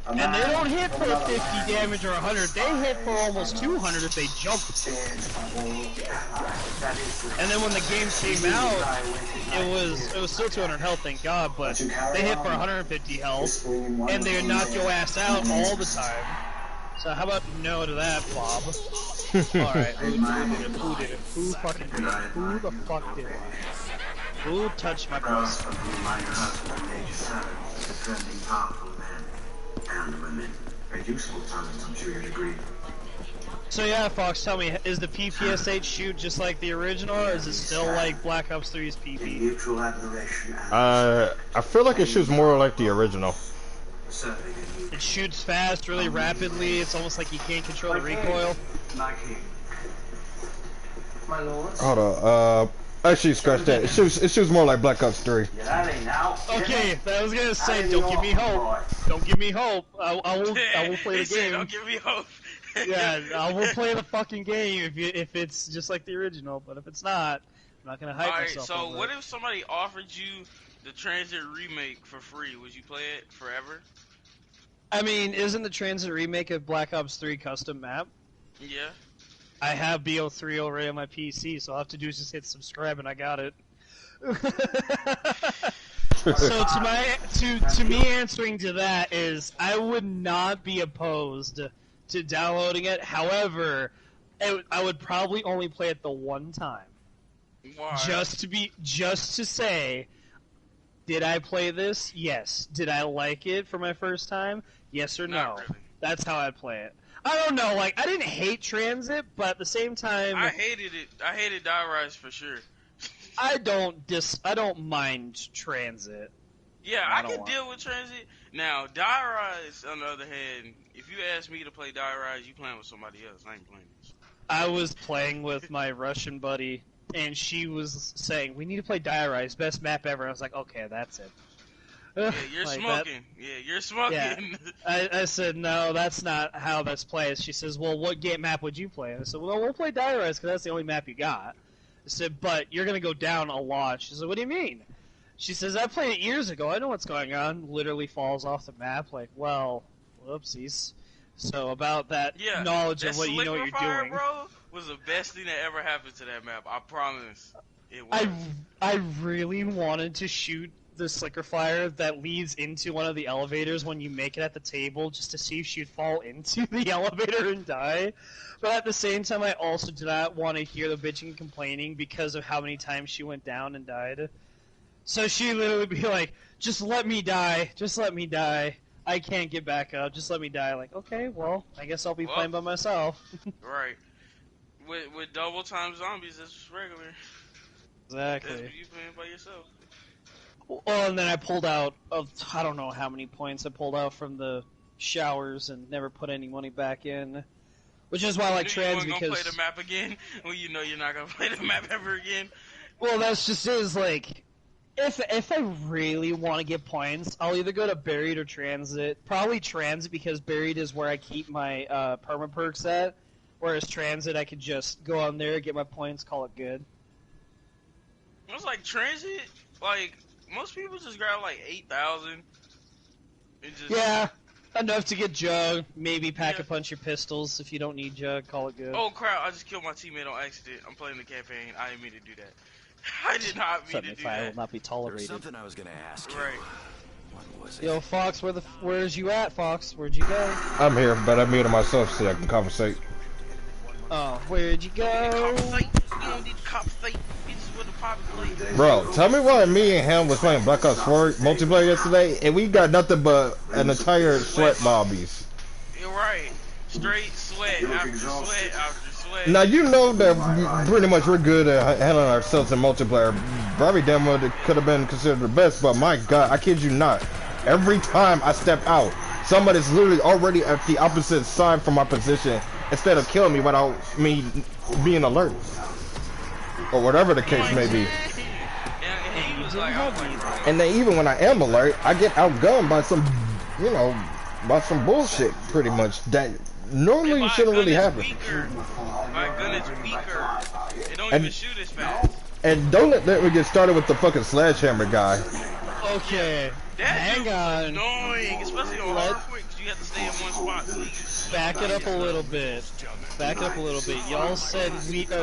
And they don't hit for 50 damage or 100, they hit for almost 200 if they jump. And then when the game came out, it was still 200 health, thank God, but they hit for 150 health, and they would knock your ass out all the time. So how about no to that, Bob? Alright, who did it? Who did it? Who fucking did it? Who the fuck did it? Who touched my breast? And women. A useful talent, I'm sure you'd agree. So yeah, Fox, tell me, is the PPSH shoot just like the original, or is it still like Black Ops 3's PP? Mutual admiration. I feel like it shoots more like the original. It shoots fast, really rapidly. It's almost like you can't control the recoil. My king. My lords. Hold on. Actually, scratch that. It shoots more like Black Ops 3. Get out of here now. Okay, I was gonna say, don't give me hope. Don't give me hope. I will play the game. Don't give me hope. Yeah, I will play the fucking game if it's just like the original. But if it's not, I'm not gonna hype myself. Alright, so over what it. if somebody offered you the Transit remake for free? Would you play it forever? I mean, isn't the Transit remake of Black Ops 3 custom map? Yeah. I have BO3 already on my PC, so all I have to do is just hit subscribe and I got it. So to me answering to that is I would not be opposed to downloading it. However, I would probably only play it the one time. Why? Just to say, did I play this? Yes. Did I like it for my first time? Yes or no? Not really. That's how I'd play it. I don't know, like, I didn't hate Transit, but at the same time... I hated it. I hated Die Rise for sure. I don't mind Transit. Yeah, I can deal with Transit. Now, Die Rise, on the other hand, if you ask me to play Die Rise, you playing with somebody else. I ain't playing this. I was playing with my Russian buddy, and she was saying, we need to play Die Rise, best map ever. I was like, okay, that's it. Yeah, you're like smoking. Yeah, you're smoking. Yeah. I said, no, that's not how this plays. She says, well, what game map would you play? I said, well, we'll play Die Rise because that's the only map you got. I said, but you're going to go down a lot. She said, what do you mean? She says, I played it years ago. I know what's going on. Literally falls off the map. Like, well, whoopsies. So about that knowledge of what you know what you're doing. Bro, was the best thing that ever happened to that map. I promise. It was. I really wanted to shoot the slicker fire that leads into one of the elevators when you make it at the table, just to see if she'd fall into the elevator and die. But at the same time, I also did not want to hear the bitching and complaining because of how many times she went down and died. So she literally would be like, just let me die, just let me die. I can't get back up, just let me die. Like, okay, well, I guess I'll be playing by myself. Right. With double time zombies, that's just regular. Exactly. That's you playing by yourself. Well, and then I pulled out of, I don't know how many points I pulled out from the showers and never put any money back in. Which is why I like Trans, because... You gonna play the map again? Well, you know you're not gonna play the map ever again. Well, that's just is, like... If I really want to get points, I'll either go to Buried or Transit. Probably Transit, because Buried is where I keep my perma-perks at. Whereas Transit, I could just go on there, get my points, call it good. It was like Transit, like... Most people just grab like 8,000. Yeah, enough to get Jug. Maybe pack a punch your pistols if you don't need Jug. Call it good. Oh crap! I just killed my teammate on accident. I'm playing the campaign. I didn't mean to do that. I did not mean to do that. Will not be tolerated. There's something I was gonna ask. Right. What was it? Yo, Fox, where's you at, Fox? Where'd you go? I'm here, but I muted myself so I can conversate. Oh, where'd you go? Bro, tell me why me and him was playing Black Ops 4 multiplayer yesterday, and we got nothing but an entire sweat lobbies. You're right. Straight sweat after sweat after sweat. Now you know that pretty much we're good at handling ourselves in multiplayer. Probably damn well it could have been considered the best, but my God, I kid you not. Every time I step out, somebody's literally already at the opposite side from my position instead of killing me without me being alert. Or whatever the case may be. And then even when I am alert, I get outgunned by some, you know, by some bullshit pretty much that normally shouldn't really happen. My gun is weaker. It don't even shoot as fast. And don't let me get started with the fucking sledgehammer guy. Okay. Hang on. Annoying, especially on hardcore, because you have to stay in one spot. Back it up a little bit. Back up a little bit. Y'all said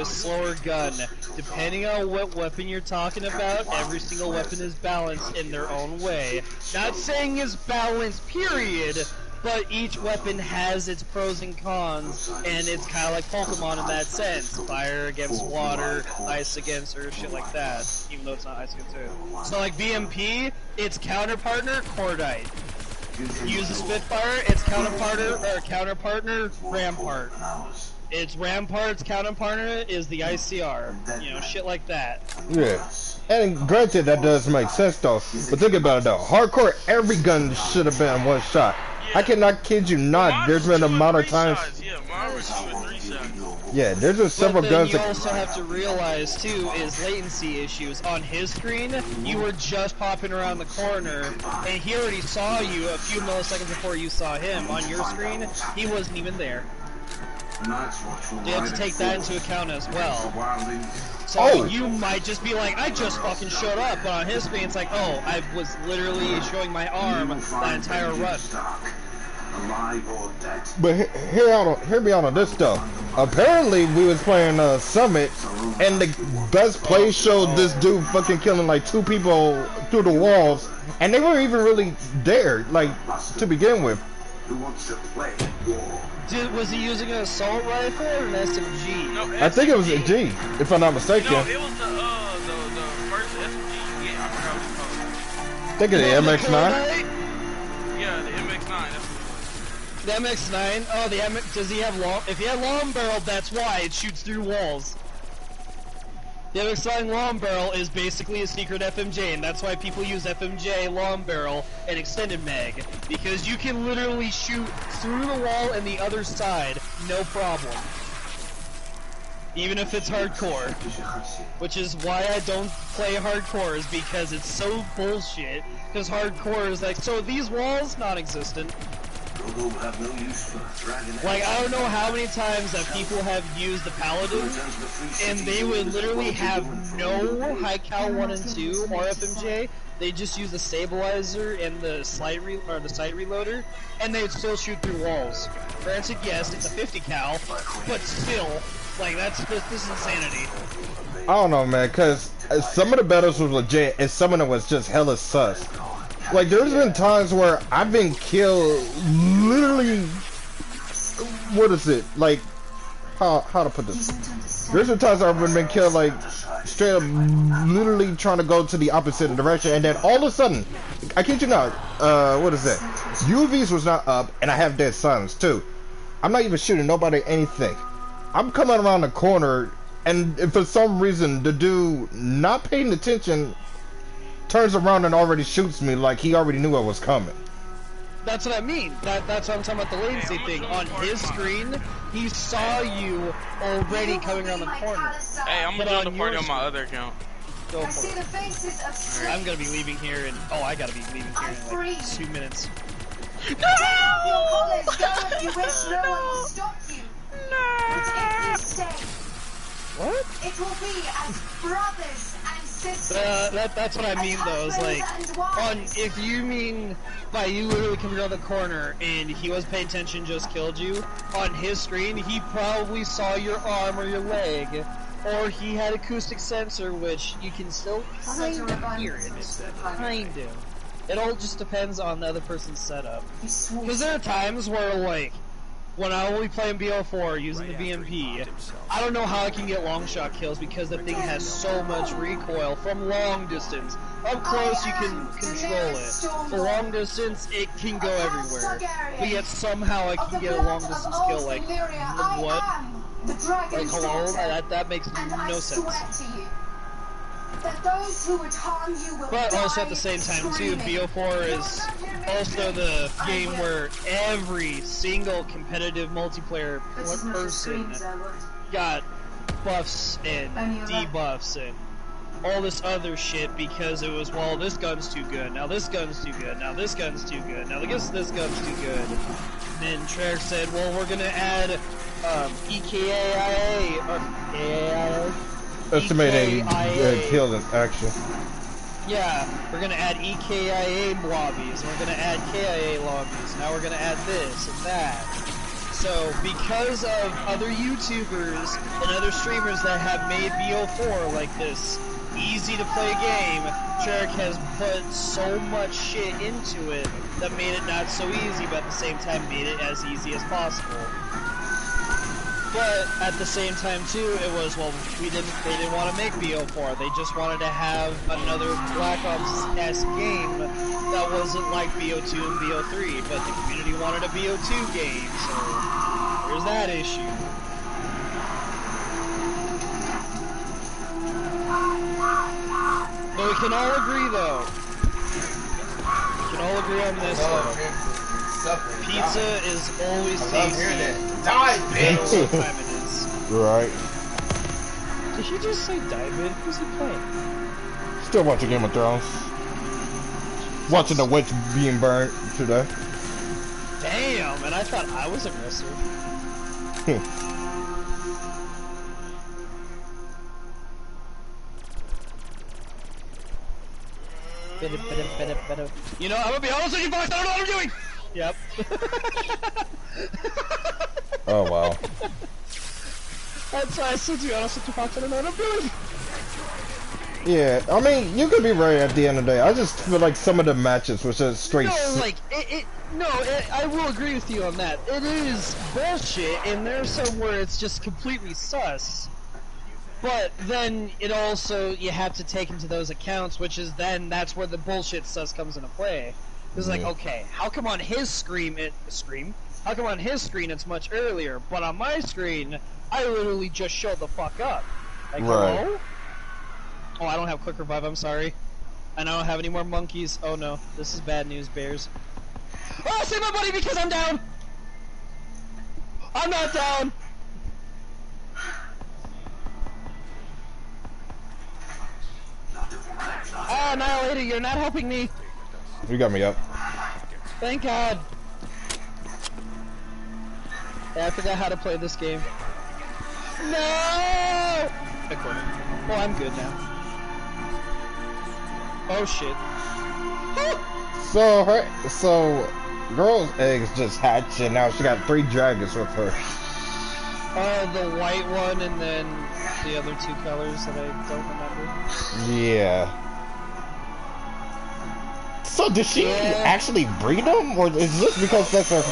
slower gun. Depending on what weapon you're talking about, every single weapon is balanced in their own way. Not saying it's balanced, period, but each weapon has its pros and cons, and it's kind of like Pokemon in that sense. Fire against water, ice against earth, shit like that, even though it's not ice against earth. So like BMP, its counterpartner, Cordite. Use the Spitfire, its counterpartner, Rampart. It's Rampart's counterpartner is the ICR. You know, shit like that. Yeah. And granted, that does make sense though. But think about it though. Hardcore, every gun should have been one shot. Yeah. I cannot kid you not. There's been a amount of times. Yeah, mine was 2 or 3 shots. Yeah, there's just several but then guns. You also have to realize too is latency issues. On his screen, you were just popping around the corner, and he already saw you a few milliseconds before you saw him. On your screen, he wasn't even there. You have to take that into account as well. So you might just be like, I just fucking showed up, but on his screen it's like, oh, I was literally showing my arm that entire run. But hear me out on this though. Apparently we was playing Summit, and the best play showed this dude fucking killing like 2 people through the walls, and they weren't even really there, like, to begin with. Who wants to play war? Was he using an assault rifle or an SMG? No, I think it was a G, if I'm not mistaken. No, it was the first SMG you get. I forgot what it's called. Think of the MX-9. Yeah, the MX-9. That's what The MX-9? Oh, the MX... Does he have long... If he had long barrel, that's why it shoots through walls. The MX-9 long barrel is basically a secret FMJ, and that's why people use FMJ long barrel and extended mag. Because you can literally shoot through the wall and the other side, no problem. Even if it's hardcore. Which is why I don't play hardcore, is because it's so bullshit. Because hardcore is like, so these walls, non-existent. Like, I don't know how many times that people have used the Paladin, and they would literally have no high cal 1 and 2 or FMJ. They just use the stabilizer and the sight reloader, and they would still shoot through walls. Granted, yes, it's a 50 cal, but still, like, this is insanity. I don't know, man, because some of the battles was legit, and some of them was just hella sus. Like, there's been times where I've been killed, literally, what is it, like, how to put this? There's been times I've been killed, like, straight up, literally trying to go to the opposite direction, and then all of a sudden, I kid you not, what is that? UVs was not up, and I have dead suns, too. I'm not even shooting nobody anything. I'm coming around the corner, and for some reason, the dude not paying attention turns around and already shoots me like he already knew I was coming. That's what I mean. That's what I'm talking about, the latency thing. On his screen, he saw you already coming around the corner. Hey, I'm gonna join the party on my other account. Go for it. Right, I'm gonna be leaving here in... Oh, I gotta be leaving here in like 2 minutes. No! You wish no one will stop you. But if you stay, What? it will be as brothers and sisters. That's what I mean though, is like, if you mean by you literally coming around the corner and he was paying attention, just killed you, on his screen, he probably saw your arm or your leg, or he had acoustic sensor, which you can still kind of hear it, kind of. It all just depends on the other person's setup. Because there are times where, like, when I only play in BO4 using the BMP, I don't know how I can get long shot kills because the thing has so much recoil from long distance. Up close, you can control it. For long distance, it can go everywhere. But yet somehow I can get a long distance kill. Like, what? Like, hello? That makes no sense. But also at the same time too, BO4 is also the game where every single competitive multiplayer person got buffs and debuffs and all this other shit because it was, well, this gun's too good, now this gun's too good, now this gun's too good, now I guess this gun's too good. And then Treyarch said, well, we're gonna add EKAIA, or AAIA? Estimating kills in action. Yeah, we're gonna add EKIA lobbies, and we're gonna add KIA lobbies, now we're gonna add this and that. So, because of other YouTubers and other streamers that have made BO4 like this easy to play game, Treyarch has put so much shit into it that made it not so easy, but at the same time made it as easy as possible. But at the same time too, it was, well, they didn't want to make BO4. They just wanted to have another Black Ops-esque game that wasn't like BO2 and BO3. But the community wanted a BO2 game, so there's that issue. But we can all agree, though. We can all agree on this, though. Pizza is always tasty. Die, bitch! What time it is. Right. Did he just say die, bitch? Who's he playing? Still watching Game of Thrones. Watching the witch being burned today. Damn, and I thought I was aggressive. You know, I'm gonna be honest with you, boys. I don't know what I'm doing. Yep. Oh wow. That's why I said to be honest with you, Fox. I don't know what I'm doing. Yeah, I mean, you could be right at the end of the day. I just feel like some of the matches was just straight. No, like I will agree with you on that. It is bullshit, and there's some where it's just completely sus. But then it also, you have to take into those accounts, which is then that's where the bullshit sus comes into play. It's like, okay, how come on his screen how come on his screen it's much earlier, but on my screen I literally just showed the fuck up. Like, hello? Oh, I don't have quick revive, I'm sorry. And I don't have any more monkeys. Oh no, this is bad news, bears. Oh, save my buddy because I'm down! I'm not down! Ah, Annihilator, you're not helping me! You got me up. Thank God! Yeah, I forgot how to play this game. No! I quit. Well, I'm good now. Oh shit. So girl's eggs just hatched and now she got 3 dragons with her. The white one and then the other 2 colors that I don't remember. Yeah. So does she actually breed them, or is this because that's her? If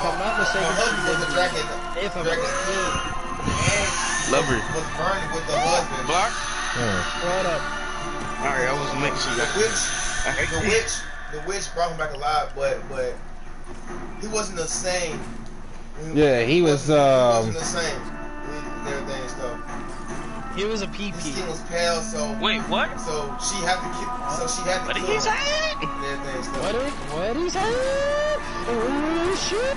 I'm not mistaken, if I'm Love her. Was burned with the husband. Block? What up? Alright, I wasn't making sure The witch brought him back alive, but he wasn't the same. Yeah, he was He wasn't the same. And everything and stuff. He was a His PP. skin was pale, so Wait, what? So she had to kill. So she had to What kill did he him. say? And everything and stuff. What is that? Oh shit!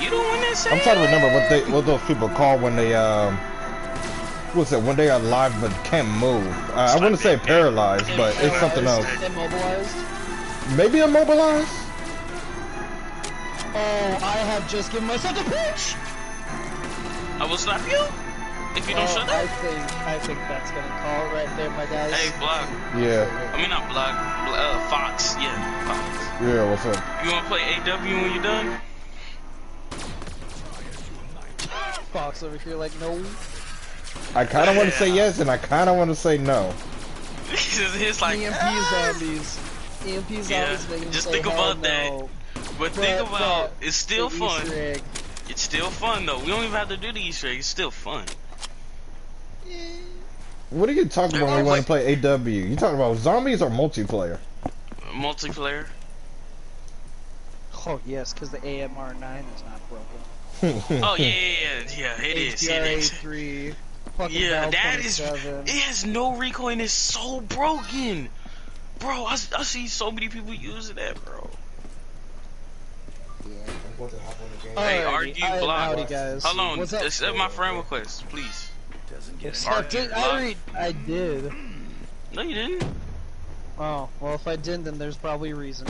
You the one that said I'm trying to remember what those people call when they what's it, when they are alive but can't move. I wouldn't say paralyzed, but it's something else. Immobilized? Maybe immobilized? Oh, I have just given myself a pinch! I will slap you if you don't shut up. I think that's gonna call it right there, my guys. Hey, Block. Yeah. I mean, not Block. Fox. Yeah, Fox. Yeah, what's up? You wanna play AW when you're done? Fox over here like, no. I kind of want to say yes, and I kind of want to say no. It's like EMP zombies. EMP zombies make him just say think about hell that. no. But think about, it's still the fun. Easter egg. It's still fun though. We don't even have to do the Easter egg. It's still fun. What are you talking about when you want to play AW? You talking about zombies or multiplayer? Multiplayer. Oh yes, because the AMR9 is not broken. Oh yeah, it is. It is. HDR-A3, fucking Yeah, Val that is. 27. It has no recoil and it's so broken, bro. I see so many people using that, bro. I'm going to hop on the game. Hey, Alrighty, argue I'm block. outie, guys. Hold on, What's up? accept my friend request, please. I did. No, you didn't. Oh, well, if I didn't, then there's probably a reason.